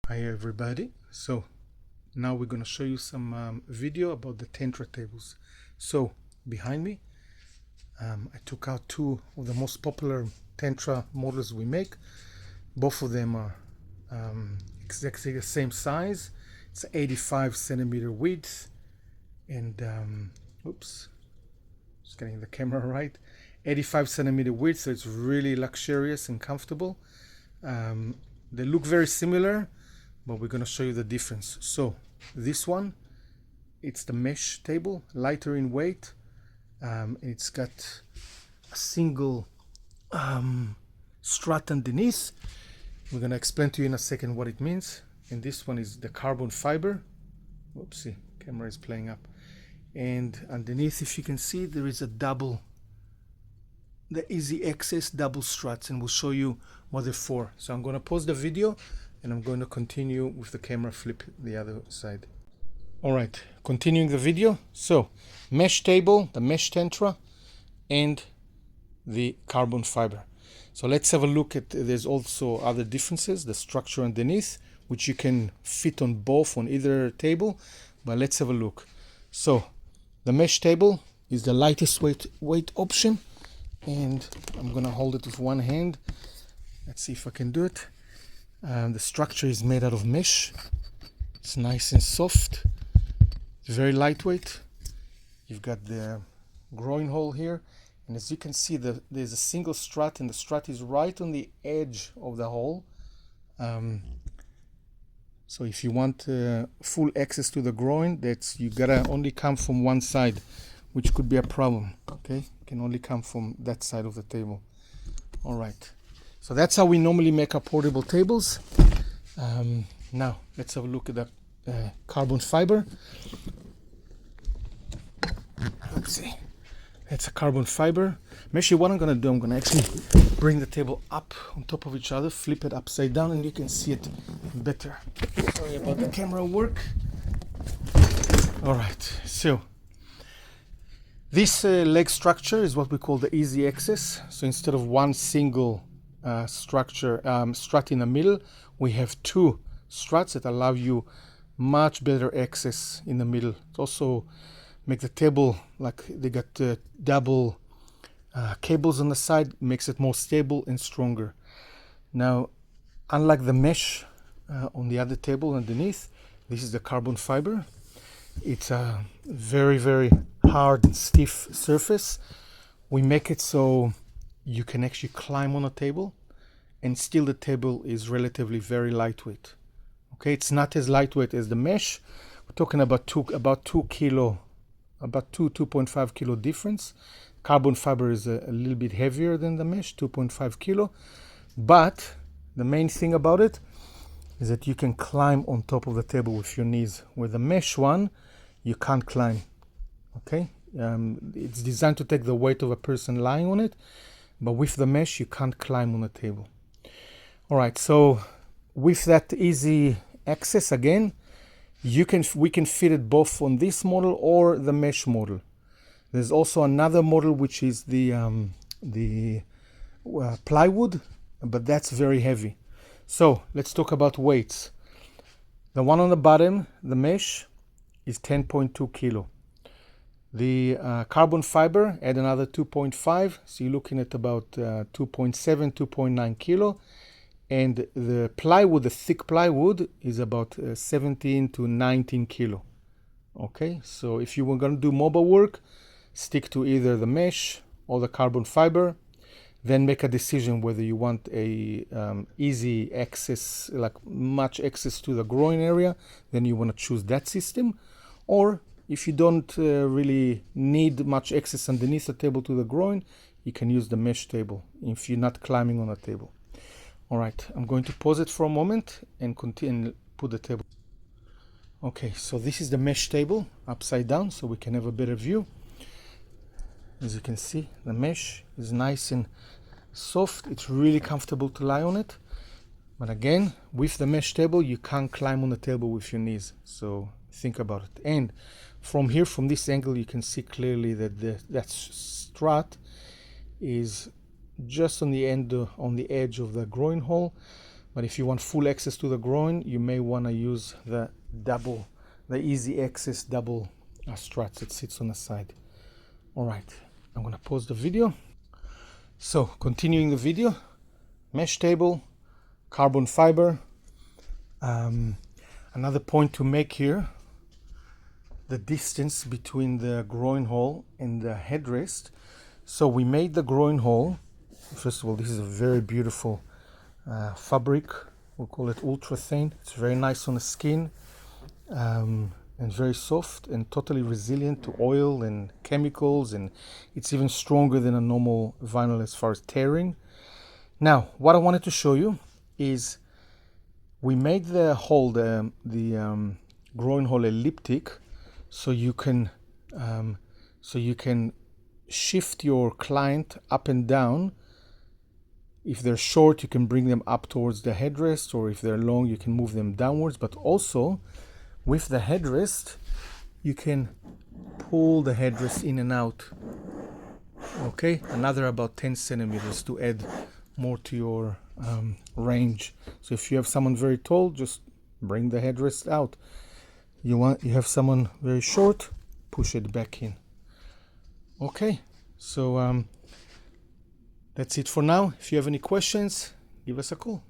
Hi everybody. So now we're going to show you some video about the Tantra tables. So behind me I took out two of the most popular Tantra models we make. Both of them are exactly the same size. It's 85 centimeter width and oops, just getting the camera right, 85 centimeter width, so it's really luxurious and comfortable. They look very similar, but we're going to show you the difference. So this one, it's the mesh table, lighter in weight. It's got a single strut underneath. We're going to explain to you in a second what it means. And this one is the carbon fiber. Whoopsie, camera is playing up. And underneath, if you can see, there is a double, the easy access double struts, and we'll show you what they're for. So I'm going to pause the video and I'm going to continue with the camera flip the other side. All right, continuing the video. So mesh table, the mesh tantra, and the carbon fiber. So let's have a look at, there's also other differences, the structure underneath, which you can fit on both, on either table, but let's have a look. So the mesh table is the lightest weight option, and I'm gonna hold it with one hand. Let's see if I can do it. The structure is made out of mesh. It's nice and soft. It's very lightweight. You've got the groin hole here, and as you can see, there's a single strut, and the strut is right on the edge of the hole. So if you want full access to the groin, you gotta only come from one side, which could be a problem. Okay, you can only come from that side of the table. All right. So that's how we normally make our portable tables. Now let's have a look at the carbon fiber. Oopsie. That's a carbon fiber. Actually, what I'm going to do, I'm going to actually bring the table up on top of each other, flip it upside down, and you can see it better. Sorry about the camera work. All right, so this leg structure is what we call the easy access. So instead of one single strut in the middle, we have two struts that allow you much better access in the middle. It also make the table, like they got double cables on the side, makes it more stable and stronger. Now, unlike the mesh on the other table underneath, this is the carbon fiber. It's a very, very hard and stiff surface. We make it so you can actually climb on a table, and still the table is relatively very lightweight. Okay, it's not as lightweight as the mesh. We're talking about 2 kilo, about 2.5 kilo difference. Carbon fiber is a little bit heavier than the mesh, 2.5 kilo. But the main thing about it is that you can climb on top of the table with your knees. With the mesh one, you can't climb. Okay, it's designed to take the weight of a person lying on it, but with the mesh, you can't climb on the table. All right, so with that easy access, again, we can fit it both on this model or the mesh model. There's also another model which is the plywood, but that's very heavy. So let's talk about weights. The one on the bottom, the mesh, is 10.2 kilo. The carbon fiber, add another 2.5, so you're looking at about 2.7, 2.9 kilo. And the plywood, the thick plywood, is about 17 to 19 kilo. Okay, so if you were going to do mobile work, stick to either the mesh or the carbon fiber. Then make a decision whether you want a easy access, like much access to the groin area, then you want to choose that system. Or if you don't really need much access underneath the table to the groin, you can use the mesh table if you're not climbing on a table. All right, I'm going to pause it for a moment and continue, put the table. Okay, so this is the mesh table upside down, so we can have a better view. As you can see, the mesh is nice and soft. It's really comfortable to lie on it. But again, with the mesh table, you can't climb on the table with your knees. So think about it. And from here, from this angle, you can see clearly that that strut is just on the end, on the edge of the groin hole. But if you want full access to the groin, you may want to use the easy access double struts that sits on the side. All right, I'm going to pause the video. So continuing the video, mesh table, carbon fiber. Another point to make here, the distance between the groin hole and the headrest. So we made the groin hole. First of all, this is a very beautiful fabric. We'll call it ultra-thin. It's very nice on the skin, and very soft and totally resilient to oil and chemicals, and it's even stronger than a normal vinyl as far as tearing. Now, what I wanted to show you is we made the hole, the groin hole elliptic, so you can shift your client up and down. If they're short, you can bring them up towards the headrest, or if they're long, you can move them downwards. But also, with the headrest, you can pull the headrest in and out. Okay, another about 10 centimeters to add more to your range. So if you have someone very tall, just bring the headrest out. You have someone very short, push it back in. Okay, so that's it for now. If you have any questions, give us a call.